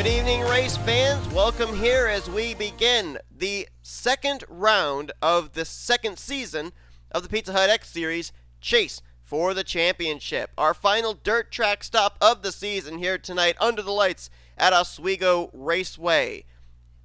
evening, race fans. Welcome here as we begin the second round of the second season of the Pizza Hut X Series Chase for the Championship. Our final dirt track stop of the season here tonight under the lights at Oswego Raceway.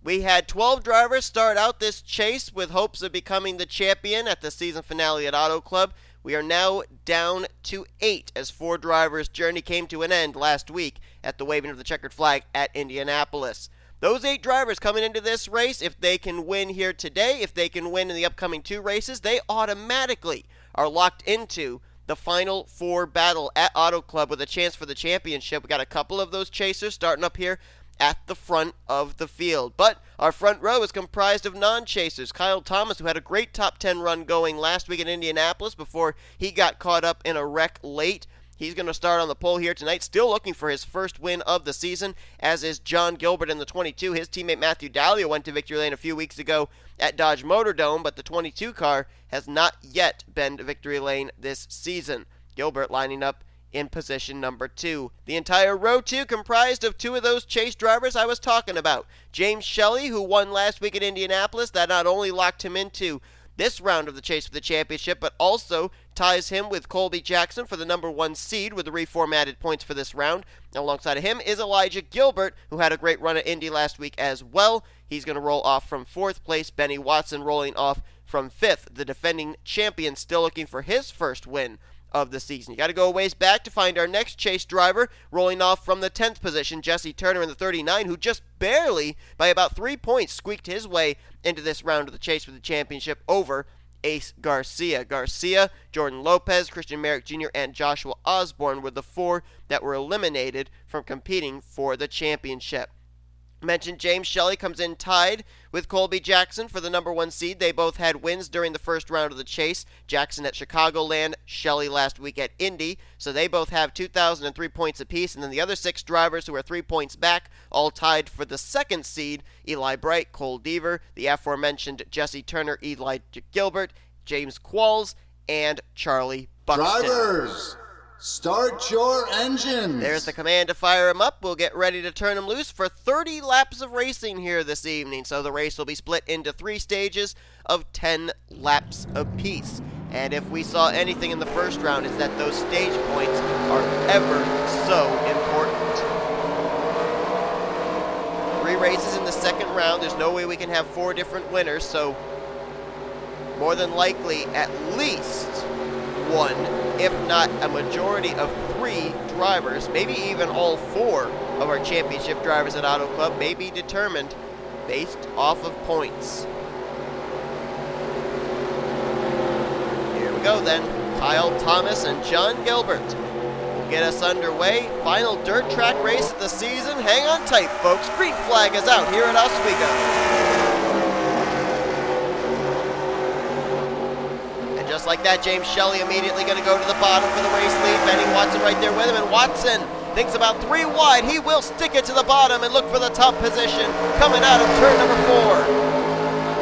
We had 12 drivers start out this chase with hopes of becoming the champion at the season finale at Auto Club. We are now down to 8 as 4 drivers' journey came to an end last week at the waving of the checkered flag at Indianapolis. Those 8 drivers coming into this race, if they can win here today, if they can win in the upcoming 2 races, they automatically are locked into the final 4 battle at Auto Club with a chance for the championship. We got a couple of those chasers starting up here at the front of the field. But our front row is comprised of non-chasers. Kyle Thomas, who had a great top 10 run going last week in Indianapolis before he got caught up in a wreck late. He's going to start on the pole here tonight, still looking for his first win of the season, as is John Gilbert in the 22. His teammate Matthew Daleo went to victory lane a few weeks ago at Dodge Motor Dome, but the 22 car has not yet been to victory lane this season. Gilbert lining up in position number 2. The entire row 2 comprised of 2 of those chase drivers I was talking about. J Shelly, who won last week at Indianapolis, that not only locked him into this round of the chase for the championship, but also ties him with Colby Jackson for the number 1 seed with the reformatted points for this round. Alongside of him is Elijah Gilbert, who had a great run at Indy last week as well. He's going to roll off from 4th place. Benny Watson rolling off from 5th. The defending champion still looking for his first win of the season. You got to go a ways back to find our next chase driver, rolling off from the 10th position, Jesse Turner in the 39, who just barely, by about 3 points, squeaked his way into this round of the chase for the championship over Ace Garcia. Garcia, Jordan Lopes, Christian Merrick Jr., and Joshua Osborne were the 4 that were eliminated from competing for the championship. Mentioned James Shelly comes in tied with Colby Jackson for the number 1 seed. They both had wins during the first round of the chase. Jackson at Chicagoland, Shelly last week at Indy. So they both have 2,003 points apiece. And then the other 6 drivers who are 3 points back, all tied for the 2nd seed. Eli Bright, Cole Deaver, the aforementioned Jesse Turner, Elijah Gilbert, James Qualls, and Charlie Buxton. Drivers, start your engines. There's the command to fire him up. We'll get ready to turn him loose for 30 laps of racing here this evening. So the race will be split into 3 stages of 10 laps apiece. And if we saw anything in the first round, it's that those stage points are ever so important. 3 races in the second round. There's no way we can have 4 different winners. So more than likely at least 1, if not a majority of 3 drivers, maybe even all 4 of our championship drivers at Auto Club may be determined based off of points. Here we go then. Kyle Thomas and John Gilbert will get us underway. Final dirt track race of the season. Hang on tight, folks. Green flag is out here at Oswego. Just like that, James Shelly immediately going to go to the bottom for the race lead. Benny Watson right there with him, and Watson thinks about 3 wide. He will stick it to the bottom and look for the top position coming out of turn number 4.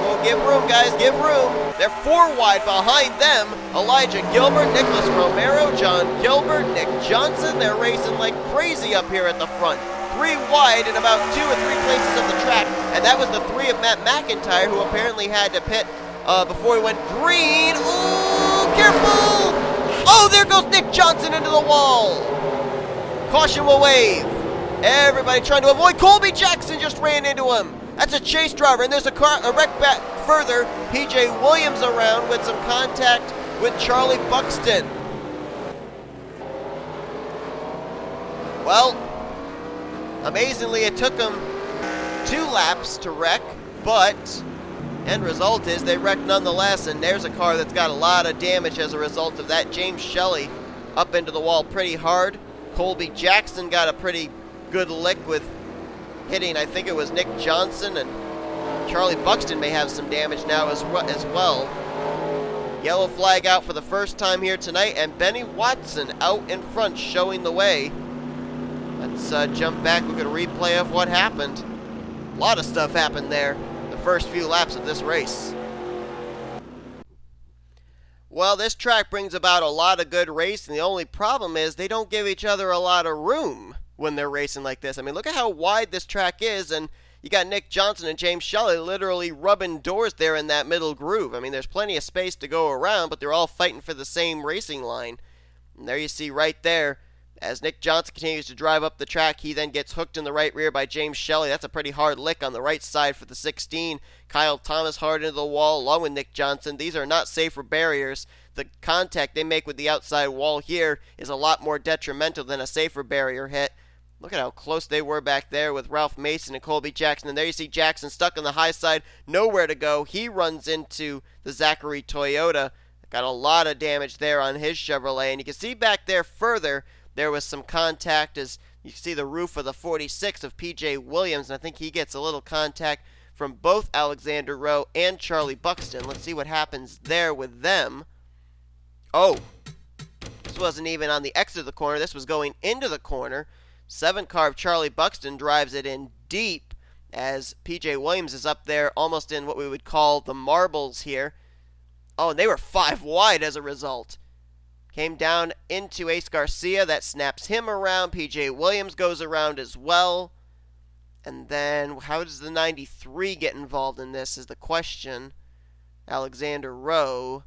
Well, give room, guys, give room. They're 4 wide behind them. Elijah Gilbert, Nicholas Romero, John Gilbert, Nick Johnson. They're racing like crazy up here at the front. 3 wide in about 2 or 3 places of the track, and that was the 3 of Matt McIntyre, who apparently had to pit before he went green. Ooh, careful! Oh, there goes Nick Johnson into the wall. Caution will wave. Everybody trying to avoid. Colby Jackson just ran into him. That's a chase driver, and there's a wreck back further. PJ Williams around with some contact with Charlie Buxton. Well, amazingly, it took them 2 laps to wreck, but end result is they wrecked nonetheless, and there's a car that's got a lot of damage as a result of that. James Shelly up into the wall pretty hard. Colby Jackson got a pretty good lick with hitting, I think it was Nick Johnson, and Charlie Buxton may have some damage now as well. Yellow flag out for the first time here tonight, and Benny Watson out in front showing the way. Let's jump back, look at a replay of what happened. A lot of stuff happened there first few laps of this race. Well, this track brings about a lot of good racing. The only problem is they don't give each other a lot of room when they're racing like this. I mean, look at how wide this track is, and you got Nick Johnson and James Shelly literally rubbing doors there in that middle groove. I mean, there's plenty of space to go around, but they're all fighting for the same racing line. And there you see right there, as Nick Johnson continues to drive up the track, he then gets hooked in the right rear by James Shelly. That's a pretty hard lick on the right side for the 16. Kyle Thomas hard into the wall along with Nick Johnson. These are not safer barriers. The contact they make with the outside wall here is a lot more detrimental than a safer barrier hit. Look at how close they were back there with Ralph Mason and Colby Jackson. And there you see Jackson stuck on the high side, nowhere to go. He runs into the Zachary Toyota. Got a lot of damage there on his Chevrolet. And you can see back there further, there was some contact as you can see the roof of the 46 of P.J. Williams. And I think he gets a little contact from both Alexander Rowe and Charlie Buxton. Let's see what happens there with them. Oh, this wasn't even on the exit of the corner. This was going into the corner. 7 car of Charlie Buxton drives it in deep as P.J. Williams is up there almost in what we would call the marbles here. Oh, and they were 5 wide as a result. Came down into Ace Garcia. That snaps him around. P.J. Williams goes around as well. And then how does the 93 get involved in this is the question. Alexander Rowe.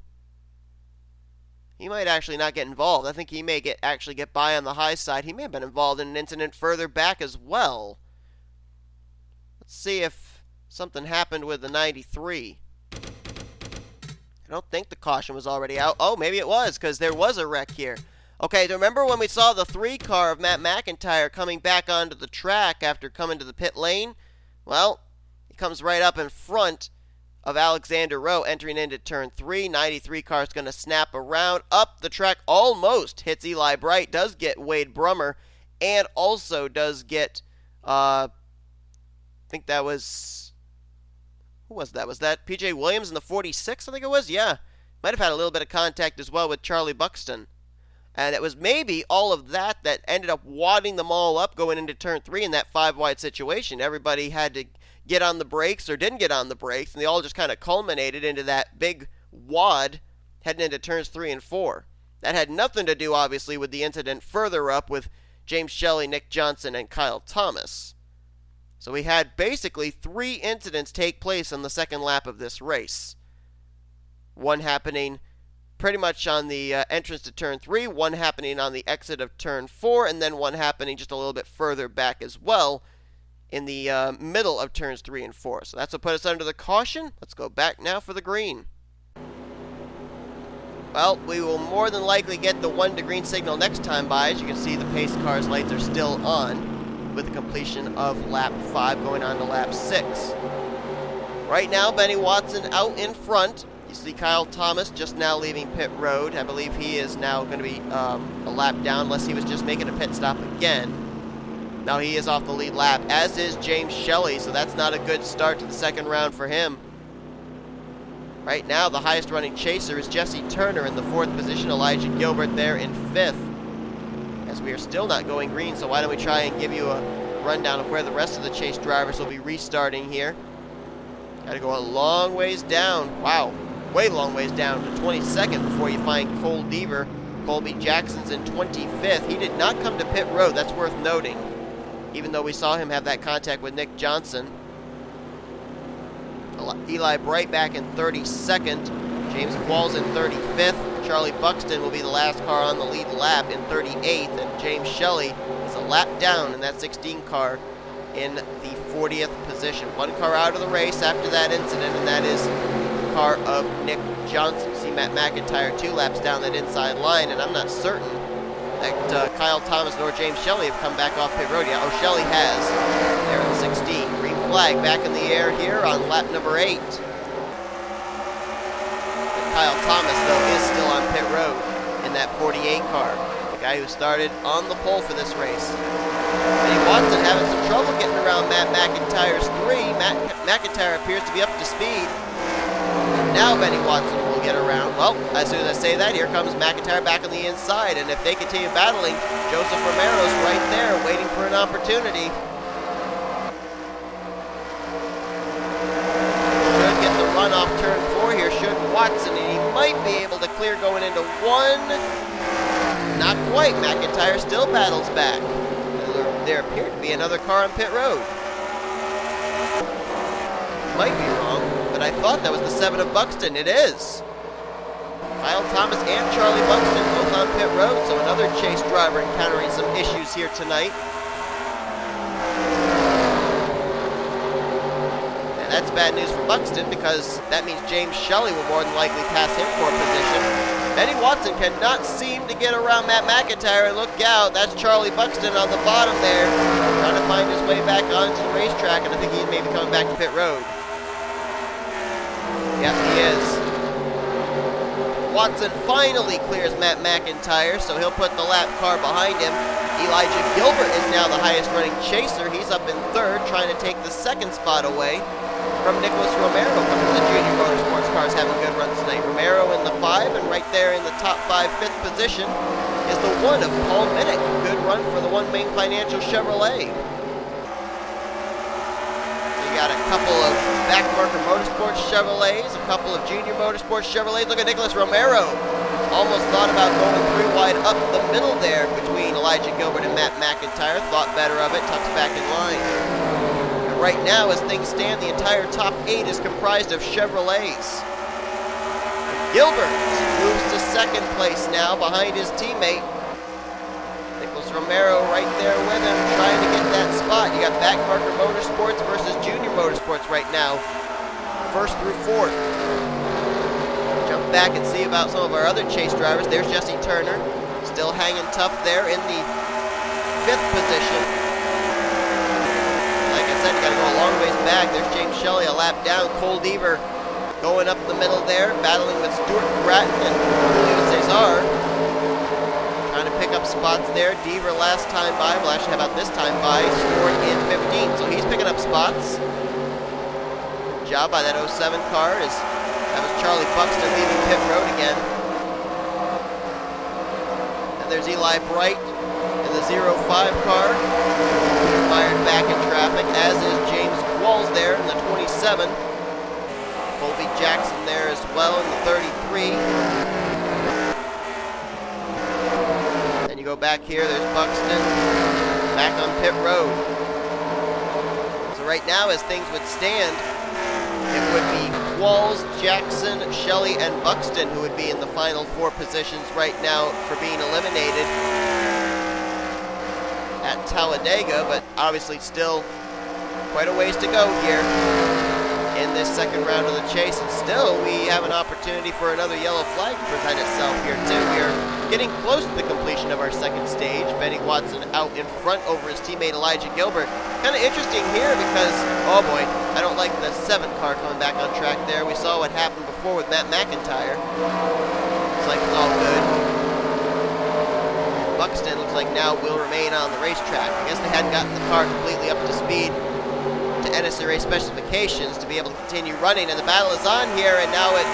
He might actually not get involved. I think he may actually get by on the high side. He may have been involved in an incident further back as well. Let's see if something happened with the 93. I don't think the caution was already out. Oh, maybe it was, because there was a wreck here. Okay, remember when we saw the 3 car of Matt McIntyre coming back onto the track after coming to the pit lane? Well, he comes right up in front of Alexander Rowe entering into turn 3. 93 car is going to snap around up the track, almost hits Eli Bright, does get Wade Brummer, and also does get, I think that was, who was that? Was that P.J. Williams in the 46, I think it was? Yeah. Might have had a little bit of contact as well with Charlie Buxton. And it was maybe all of that that ended up wadding them all up going into turn 3 in that 5-wide situation. Everybody had to get on the brakes or didn't get on the brakes, and they all just kind of culminated into that big wad heading into turns 3 and 4. That had nothing to do, obviously, with the incident further up with James Shelly, Nick Johnson, and Kyle Thomas. So we had basically 3 incidents take place on the second lap of this race. One happening pretty much on the entrance to turn 3, one happening on the exit of turn 4, and then one happening just a little bit further back as well in the middle of turns 3 and 4. So that's what put us under the caution. Let's go back now for the green. Well, we will more than likely get the 1 to green signal next time by. As you can see, the pace car's lights are still on with the completion of lap 5 going on to lap 6. Right now, Benny Watson out in front. You see Kyle Thomas just now leaving pit road. I believe he is now going to be a lap down unless he was just making a pit stop again. Now he is off the lead lap, as is James Shelly, so that's not a good start to the second round for him. Right now, the highest running chaser is Jesse Turner in the 4th position, Elijah Gilbert there in 5th. As we are still not going green, so why don't we try and give you a rundown of where the rest of the chase drivers will be restarting here. Got to go a long ways down. Wow, way long ways down to 22nd before you find Cole Deaver. Colby Jackson's in 25th. He did not come to pit road, that's worth noting, even though we saw him have that contact with Nick Johnson. Eli Bright back in 32nd. James Qualls in 35th. Charlie Buxton will be the last car on the lead lap in 38th. And James Shelly is a lap down in that 16 car in the 40th position. 1 car out of the race after that incident, and that is the car of Nick Johnson. You see Matt McIntyre 2 laps down that inside line, and I'm not certain that Kyle Thomas nor James Shelly have come back off pit road yet. Oh, Shelly has. There at 16. Green flag back in the air here on lap number 8. Kyle Thomas, though, is still on pit road in that 48 car. The guy who started on the pole for this race. Benny Watson having some trouble getting around Matt McIntyre's 3. McIntyre appears to be up to speed. Now Benny Watson will get around. Well, as soon as I say that, here comes McIntyre back on the inside. And if they continue battling, Joseph Romero's right there waiting for an opportunity. Should get the run off turn 4 here, should Watson. And he might be able to clear going into 1. Not quite. McIntyre still battles back. there appeared to be another car on pit road. Might be wrong, but I thought that was the 7 of Buxton. It is. Kyle Thomas and Charlie Buxton both on pit road, so another chase driver encountering some issues here tonight. And that's bad news for Buxton because that means James Shelly will more than likely pass him for position. Benny Watson cannot seem to get around Matt McIntyre, and look out, that's Charlie Buxton on the bottom there, trying to find his way back onto the racetrack, and I think he may be coming back to pit road. Yep, he is. Watson finally clears Matt McIntyre, so he'll put the lap car behind him. Elijah Gilbert is now the highest running chaser. He's up in third, trying to take the second spot away from Nicholas Romero. A couple of the junior motorsports cars having good runs tonight. Romero in the 5, and right there in the top 5, 5th position is the 1 of Paul Minnick. Good run for the One Main Financial Chevrolet. Got a couple of backmarker motorsports Chevrolets, a couple of junior motorsports Chevrolets. Look at Nicholas Romero. Almost thought about going 3 wide up the middle there between Elijah Gilbert and Matt McIntyre. Thought better of it, tucks back in line. And right now, as things stand, the entire top 8 is comprised of Chevrolets. Gilbert moves to second place now behind his teammate. Romero right there with him, trying to get that spot. You got backmarker motorsports versus junior motorsports right now, 1st through 4th. Jump back and see about some of our other chase drivers. There's Jesse Turner, still hanging tough there in the 5th position. Like I said, you got to go a long ways back. There's James Shelly a lap down. Cole Deaver going up the middle there, battling with Stuart Gratton and W Cesar. Trying to pick up spots there. Deaver last time by, well actually how about this time by, scored in 15, so he's picking up spots. Good job by that 07 car. That was Charlie Buxton leaving pit road again. And there's Eli Bright in the 05 car. He's mired back in traffic, as is James Qualls there in the 27. Colby Jackson there as well in the 33. Go back here, there's Buxton back on pit road. So right now, as things would stand, it would be Qualls, Jackson, Shelly, and Buxton who would be in the final 4 positions right now for being eliminated at Talladega, but obviously still quite a ways to go here in this second round of the chase, and still we have an opportunity for another yellow flag to present itself here too. We are getting close to the completion of our second stage. Benny Watson out in front over his teammate Elijah Gilbert. Kind of interesting here because, oh boy, I don't like the 7 car coming back on track there. We saw what happened before with Matt McIntyre. Looks like it's all good. Buxton looks like now will remain on the racetrack. I guess they hadn't gotten the car completely up to speed to NSCRA specifications to be able to continue running, and the battle is on here, and now it's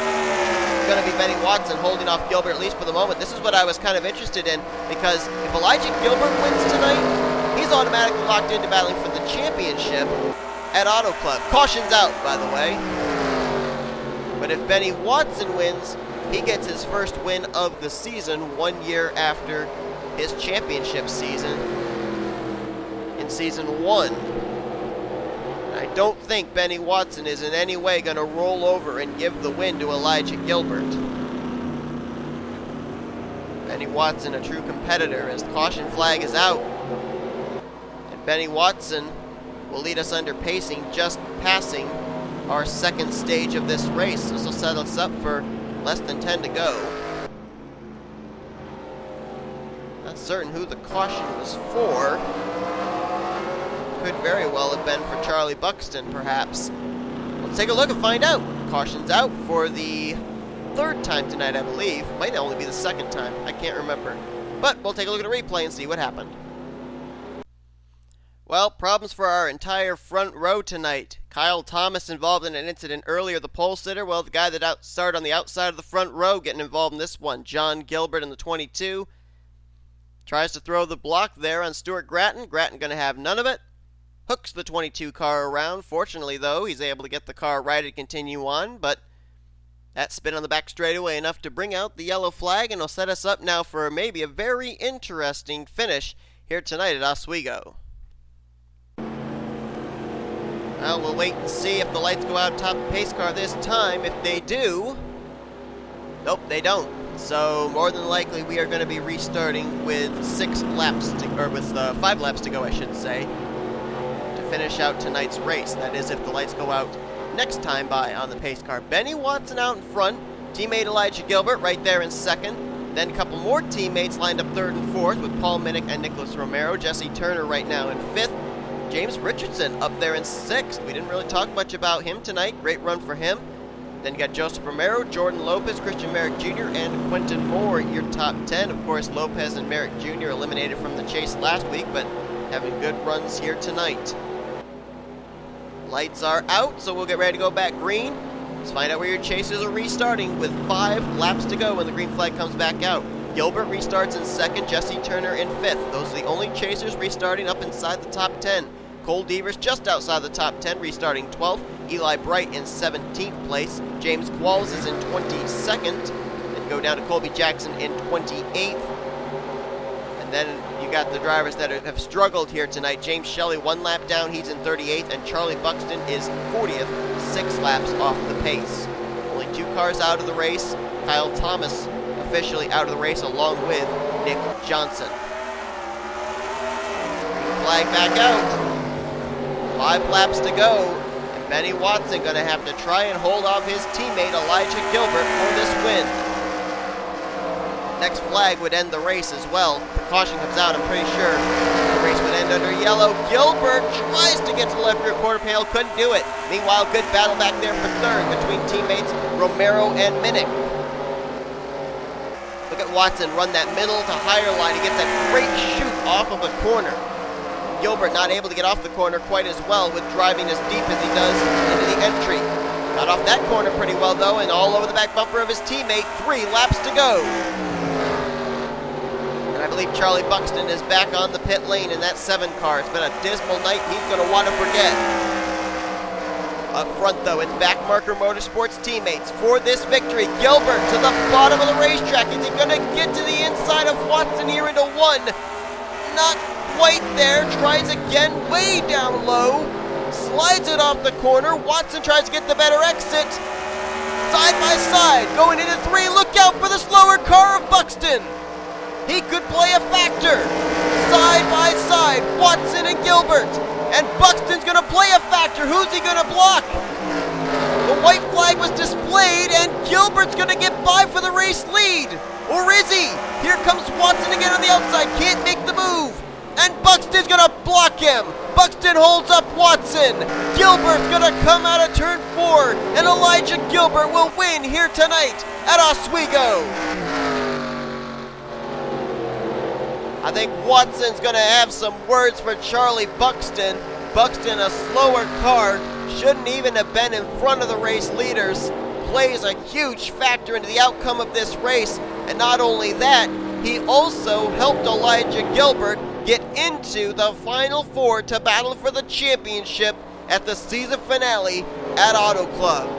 going to be Benny Watson holding off Gilbert, at least for the moment. This is what I was kind of interested in, because if Elijah Gilbert wins tonight, he's automatically locked into battling for the championship at Auto Club. Caution's out, by the way. But if Benny Watson wins, he gets his first win of the season 1 year after his championship season in season 1. I don't think Benny Watson is in any way going to roll over and give the win to Elijah Gilbert. Benny Watson, a true competitor, as the caution flag is out. And Benny Watson will lead us under pacing, just passing our second stage of this race. This will set us up for less than 10 to go. Not certain who the caution was for. Could very well have been for Charlie Buxton, perhaps. Let's take a look and find out. Caution's out for the 3rd time tonight, I believe. Might only be the 2nd time. I can't remember. But we'll take a look at a replay and see what happened. Well, problems for our entire front row tonight. Kyle Thomas involved in an incident earlier, the pole sitter. Well, the guy that started on the outside of the front row getting involved in this one. John Gilbert in the 22. Tries to throw the block there on Stuart Gratton. Gratton going to have none of it. Hooks the 22 car around. Fortunately, though, he's able to get the car right and continue on, but that spin on the back straightaway enough to bring out the yellow flag, and will set us up now for maybe a very interesting finish here tonight at Oswego. Well, we'll wait and see if the lights go out top the pace car this time. If they do, nope, they don't. So more than likely, we are going to be restarting with 5 laps to go, I should say, to finish out tonight's race. That is, if the lights go out next time by on the pace car. Benny Watson out in front. Teammate Elijah Gilbert right there in second. Then a couple more teammates lined up third and fourth with Paul Minnick and Nicholas Romero. Jesse Turner right now in fifth. James Richardson up there in sixth. We didn't really talk much about him tonight. Great run for him. Then you got Joseph Romero, Jordan Lopes, Christian Merrick Jr., and Quentin Moore, your top 10. Of course, Lopez and Merrick Jr. eliminated from the chase last week, but having good runs here tonight. Lights are out, so we'll get ready to go back green. Let's find out where your chasers are restarting with 5 laps to go when the green flag comes back out. Gilbert restarts in second, Jesse Turner in fifth. Those are the only chasers restarting up inside the top 10. Cole Devers just outside the top 10, restarting 12th. Eli Bright in 17th place. James Qualls is in 22nd. And go down to Colby Jackson in 28th. And then you got the drivers that have struggled here tonight. James Shelly, 1 lap down, he's in 38th. And Charlie Buxton is 40th, 6 laps off the pace. Only 2 cars out of the race. Kyle Thomas officially out of the race along with Nick Johnson. Flag back out. 5 laps to go, and Benny Watson going to have to try and hold off his teammate Elijah Gilbert for this win. Next flag would end the race as well. If the caution comes out, I'm pretty sure the race would end under yellow. Gilbert tries to get to the left rear quarter panel, couldn't do it. Meanwhile, good battle back there for third between teammates Romero and Minnick. Look at Watson run that middle to higher line. He gets that great shoot off of a corner. Gilbert not able to get off the corner quite as well with driving as deep as he does into the entry. Got off that corner pretty well though, and all over the back bumper of his teammate. 3 laps to go. And I believe Charlie Buxton is back on the pit lane in that 7 car. It's been a dismal night he's going to want to forget. Up front though, it's Backmarker Motorsports teammates for this victory. Gilbert to the bottom of the racetrack. Is he going to get to the inside of Watson here into 1? Not quite there, tries again, way down low, slides it off the corner. Watson tries to get the better exit. Side by side, going into 3, look out for the slower car of Buxton. He could play a factor. Side by side, Watson and Gilbert. And Buxton's gonna play a factor. Who's he gonna block? The white flag was displayed and Gilbert's gonna get by for the race lead. Or is he? Here comes Watson again on the outside, can't make the move. And Buxton's gonna block him. Buxton holds up Watson. Gilbert's gonna come out of turn 4, and Elijah Gilbert will win here tonight at Oswego. I think Watson's gonna have some words for Charlie Buxton. Buxton, a slower car, shouldn't even have been in front of the race leaders. Plays a huge factor into the outcome of this race, and not only that, he also helped Elijah Gilbert get into the Final 4 to battle for the championship at the season finale at Auto Club.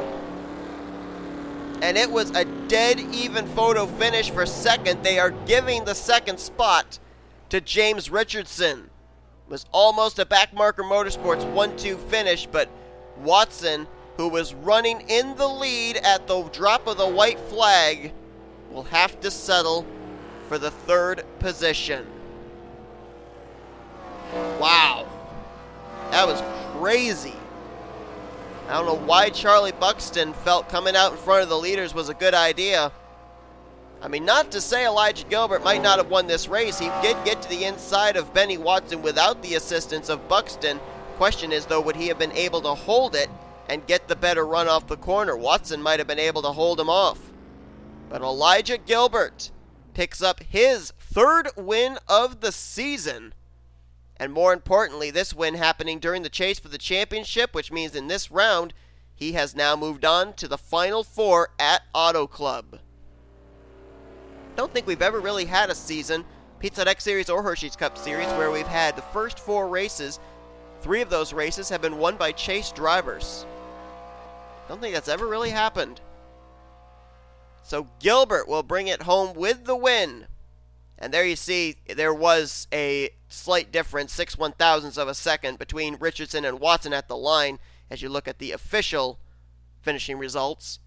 And it was a dead even photo finish for second. They are giving the second spot to James Richardson. It was almost a Backmarker Motorsports 1-2 finish, but Watson, who was running in the lead at the drop of the white flag, will have to settle for the 3rd position. Wow. That was crazy. I don't know why Charlie Buxton felt coming out in front of the leaders was a good idea. I mean, not to say Elijah Gilbert might not have won this race. He did get to the inside of Benny Watson without the assistance of Buxton. Question is, though, would he have been able to hold it and get the better run off the corner? Watson might have been able to hold him off. But Elijah Gilbert picks up his 3rd win of the season. And more importantly, this win happening during the chase for the championship, which means in this round, he has now moved on to the Final 4 at Auto Club. Don't think we've ever really had a season, Pizza Hut X Series or Hershey's Cup Series, where we've had the first 4 races. 3 of those races have been won by chase drivers. Don't think that's ever really happened. So Gilbert will bring it home with the win. And there you see, there was a slight difference, 6/1000ths of a second between Richardson and Watson at the line. as you look at the official finishing results.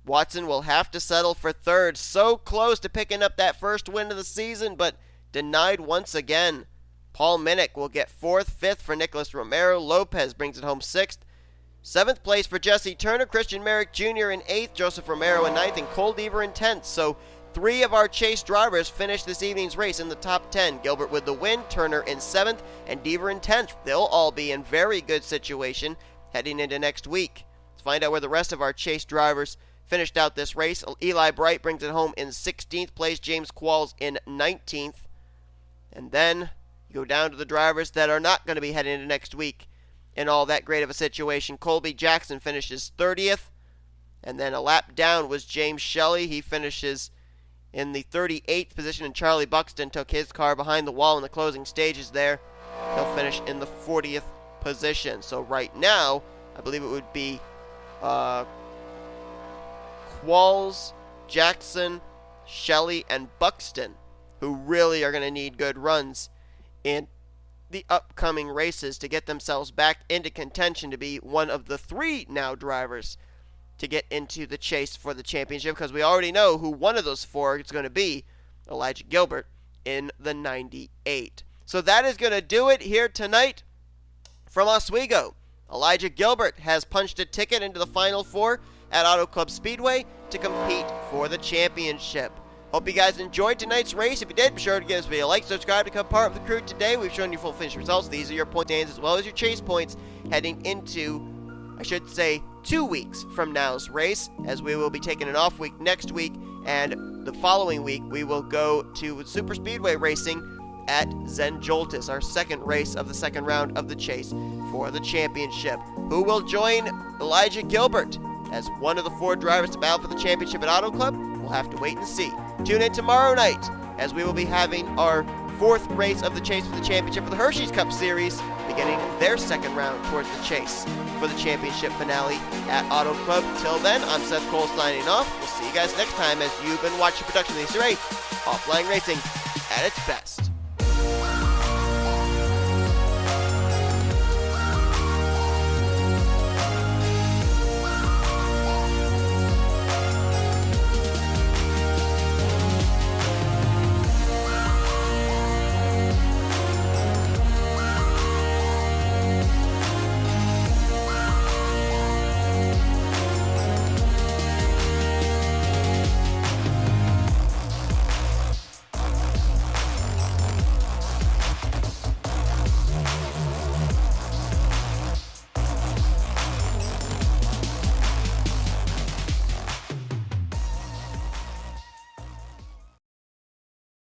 Watson will have to settle for third. So close to picking up that first win of the season, but denied once again. Paul Minnick will get fourth. Fifth for Nicholas Romero. Lopez brings it home sixth. Seventh place for Jesse Turner. Christian Merrick Jr. in eighth. Joseph Romero in ninth. And Cole Deaver in 10th. So 3 of our Chase drivers finished this evening's race in the top 10. Gilbert with the win. Turner in 7th. And Deaver in 10th. They'll all be in very good situation heading into next week. Let's find out where the rest of our Chase drivers finished out this race. Eli Bright brings it home in 16th place. James Qualls in 19th. And then you go down to the drivers that are not going to be heading into next week in all that great of a situation. Colby Jackson finishes 30th. And then a lap down was James Shelly. He finishes in the 38th position. And Charlie Buxton took his car behind the wall in the closing stages there. He'll finish in the 40th position. So right now, I believe it would be Qualls, Jackson, Shelly, and Buxton who really are going to need good runs in the upcoming races to get themselves back into contention to be one of the 3 now drivers to get into the chase for the championship, because we already know who one of those 4 is going to be, Elijah Gilbert in the 98. So that is going to do it here tonight from Oswego. Elijah Gilbert has punched a ticket into the Final 4 at Auto Club Speedway to compete for the championship. Hope you guys enjoyed tonight's race. If you did, be sure to give this video a like, subscribe to become part of the crew today. We've shown you full finish results. These are your point stands as well as your chase points heading into, I should say, 2 weeks from now's race, as we will be taking an off week next week, and the following week we will go to Super Speedway racing at Zen Joltis, our second race of the second round of the chase for the championship. Who will join Elijah Gilbert as one of the 4 drivers to battle for the championship at Auto Club? We'll have to wait and see. Tune in tomorrow night as we will be having our 4th race of the chase for the championship for the Hershey's Cup Series, beginning their second round towards the chase for the championship finale at Auto Club. Till then, I'm Seth Cole signing off. We'll see you guys next time as you've been watching production of the NNSCRA Offline Racing at its best.